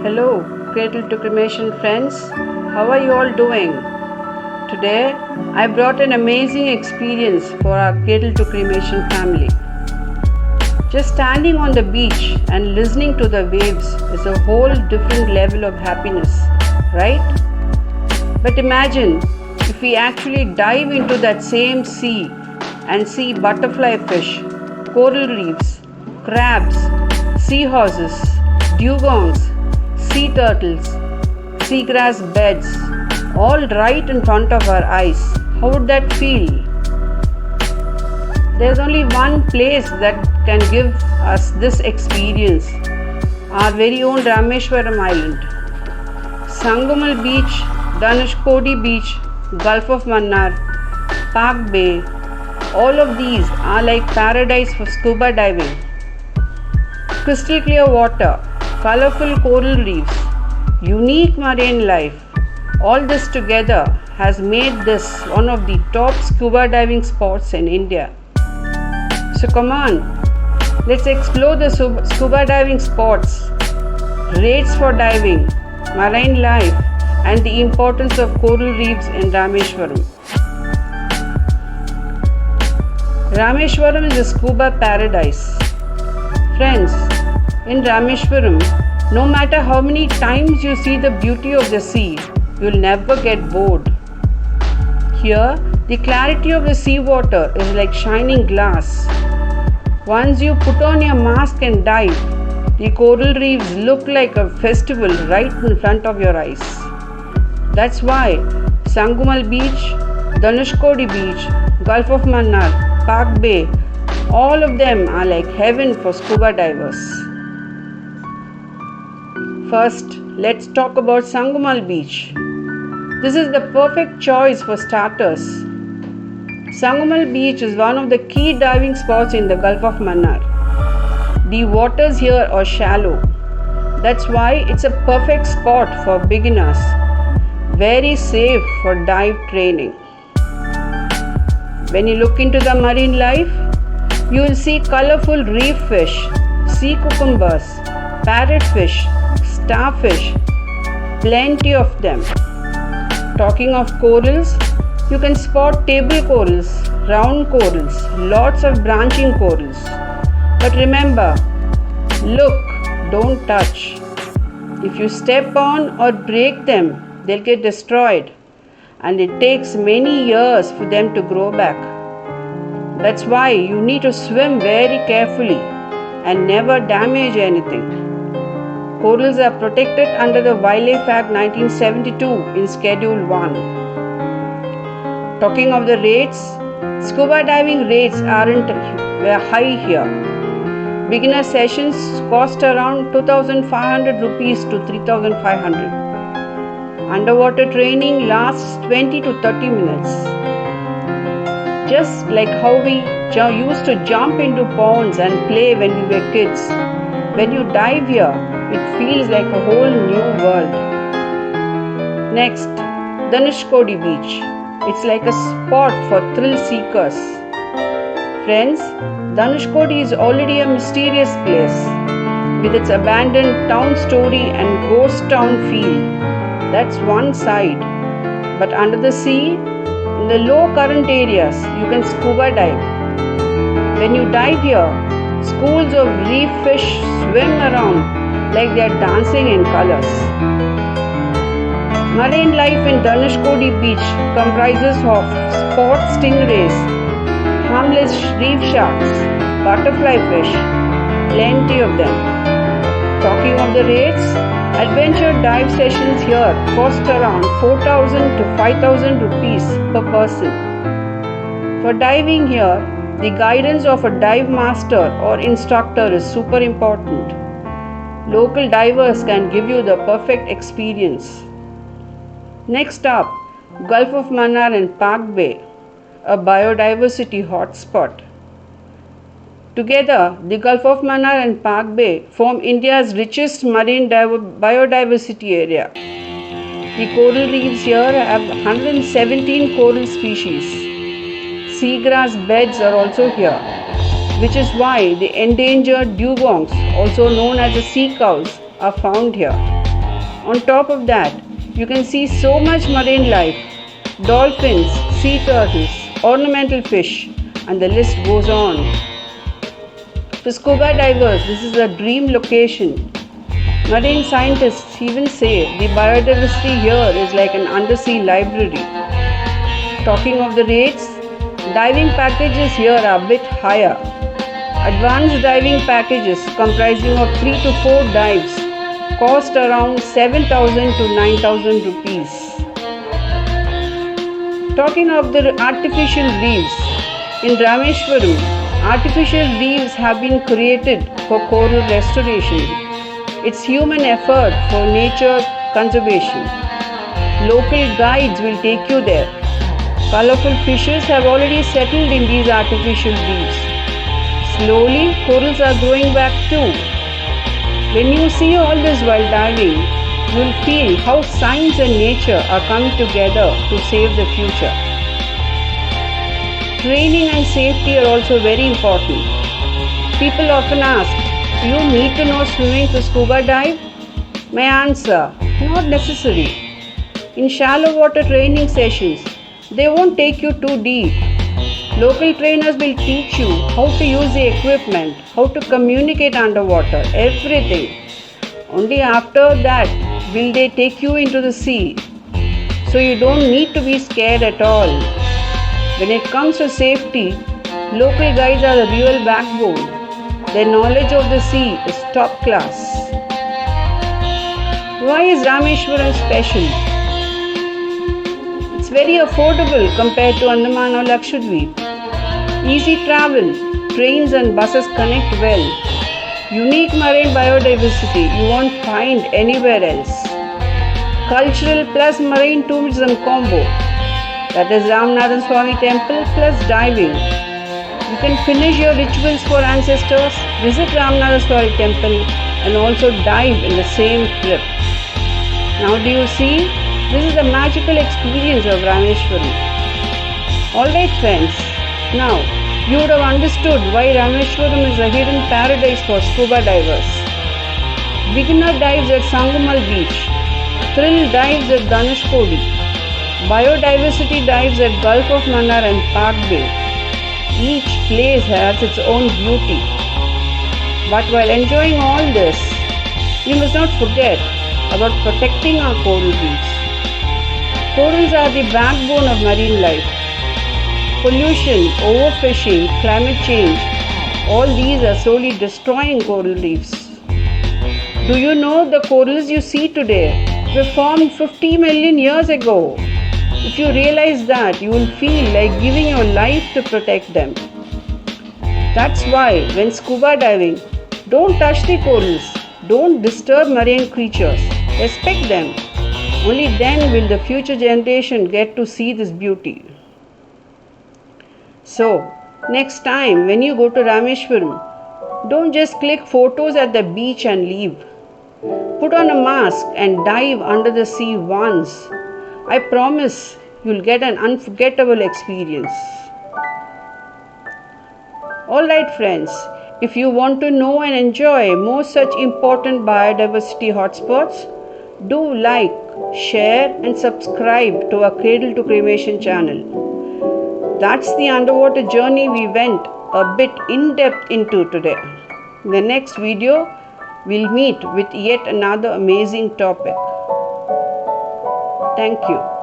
Hello, Cradle to Cremation friends. How are you all doing? Today, I brought an amazing experience for our Cradle to Cremation family. Just standing on the beach and listening to the waves is a whole different level of happiness, right? But imagine if we actually dive into that same sea and see butterflyfish, coral reefs, crabs, seahorses, dugongs, sea turtles, seagrass beds, all right in front of our eyes. How would that feel? There's only one place that can give us this experience, our very own Rameswaram island. Sangumal Beach, Dhanushkodi Beach, Gulf of Mannar, Palk Bay, all of these are like paradise for scuba diving. Crystal clear water, colourful coral reefs, unique marine life, all this together has made this one of the top scuba diving spots in India. So come on, let's explore the scuba diving spots, rates for diving, marine life, and the importance of coral reefs in Rameswaram. Rameswaram is a scuba paradise. Friends, in Rameswaram, no matter how many times you see the beauty of the sea, you'll never get bored. Here, the clarity of the seawater is like shining glass. Once you put on your mask and dive, the coral reefs look like a festival right in front of your eyes. That's why Sangumal Beach, Dhanushkodi Beach, Gulf of Mannar, Palk Bay, all of them are like heaven for scuba divers. First, let's talk about Sangumal Beach. This is the perfect choice for starters. Sangumal Beach is one of the key diving spots in the Gulf of Mannar. The waters here are shallow. That's why it's a perfect spot for beginners. Very safe for dive training. When you look into the marine life, you will see colourful reef fish, sea cucumbers, parrotfish, starfish, plenty of them. Talking of corals, you can spot table corals, round corals, lots of branching corals. But remember, look, don't touch. If you step on or break them, they'll get destroyed, and it takes many years for them to grow back. That's why you need to swim very carefully and never damage anything. Corals are protected under the Wildlife Act 1972 in Schedule 1. Talking of the rates, scuba diving rates aren't high here. Beginner sessions cost around 2,500 rupees to 3,500. Underwater training lasts 20 to 30 minutes. Just like how we used to jump into ponds and play when we were kids, when you dive here, it feels like a whole new world. Next, Dhanushkodi Beach. It's like a spot for thrill seekers. Friends, Dhanushkodi is already a mysterious place with its abandoned town story and ghost town feel. That's one side. But under the sea, in the low current areas, you can scuba dive. When you dive here, schools of reef fish swim around like they are dancing in colors. Marine life in Dhanushkodi Beach comprises of spot stingrays, harmless reef sharks, butterflyfish, plenty of them. Talking of the rates, adventure dive sessions here cost around 4,000 to 5,000 rupees per person. For diving here, the guidance of a dive master or instructor is super important. Local divers can give you the perfect experience. Next up, Gulf of Mannar and Palk Bay, a biodiversity hotspot. Together, the Gulf of Mannar and Palk Bay form India's richest marine biodiversity area. The coral reefs here have 117 coral species. Seagrass beds are also here, which is why the endangered dugongs, also known as the sea cows, are found here. On top of that, you can see so much marine life, dolphins, sea turtles, ornamental fish, and the list goes on. For scuba divers, this is a dream location. Marine scientists even say the biodiversity here is like an undersea library. Talking of the rates, diving packages here are a bit higher. Advanced diving packages comprising of 3 to 4 dives cost around 7,000 to 9,000 rupees. Talking of the artificial reefs, in Rameswaram, artificial reefs have been created for coral restoration. It's human effort for nature conservation. Local guides will take you there. Colourful fishes have already settled in these artificial reefs. Slowly, corals are growing back too. When you see all this while diving, you will feel how science and nature are coming together to save the future. Training and safety are also very important. People often ask, do you need to know swimming to scuba dive? My answer, not necessary. In shallow water training sessions, they won't take you too deep. Local trainers will teach you how to use the equipment, how to communicate underwater, everything. Only after that will they take you into the sea. So you don't need to be scared at all. When it comes to safety, local guides are the real backbone. Their knowledge of the sea is top class. Why is Rameswaram special? It's very affordable compared to Andaman or Lakshadweep. Easy travel, trains and buses connect well. Unique marine biodiversity you won't find anywhere else. Cultural plus marine tourism combo, that is Ramanathaswamy Temple plus diving. You can finish your rituals for ancestors, visit Ramanathaswamy Temple and also dive in the same trip. Now do you see? This is the magical experience of Rameswaram. Alright friends, now you would have understood why Rameswaram is a hidden paradise for scuba divers. Beginner dives at Sangumal Beach, thrill dives at Dhanushkodi, biodiversity dives at Gulf of Mannar and Palk Bay. Each place has its own beauty. But while enjoying all this, we must not forget about protecting our coral reefs. Corals are the backbone of marine life. Pollution, overfishing, climate change, all these are slowly destroying coral reefs. Do you know the corals you see today were formed 50 million years ago? If you realize that, you will feel like giving your life to protect them. That's why when scuba diving, don't touch the corals, don't disturb marine creatures, respect them. Only then will the future generation get to see this beauty. So, next time when you go to Rameswaram, don't just click photos at the beach and leave. Put on a mask and dive under the sea once. I promise you'll get an unforgettable experience. Alright friends, if you want to know and enjoy more such important biodiversity hotspots, do like, share and subscribe to our Cradle to Cremation channel. That's the underwater journey we went a bit in depth into today. In the next video, we'll meet with yet another amazing topic. Thank you.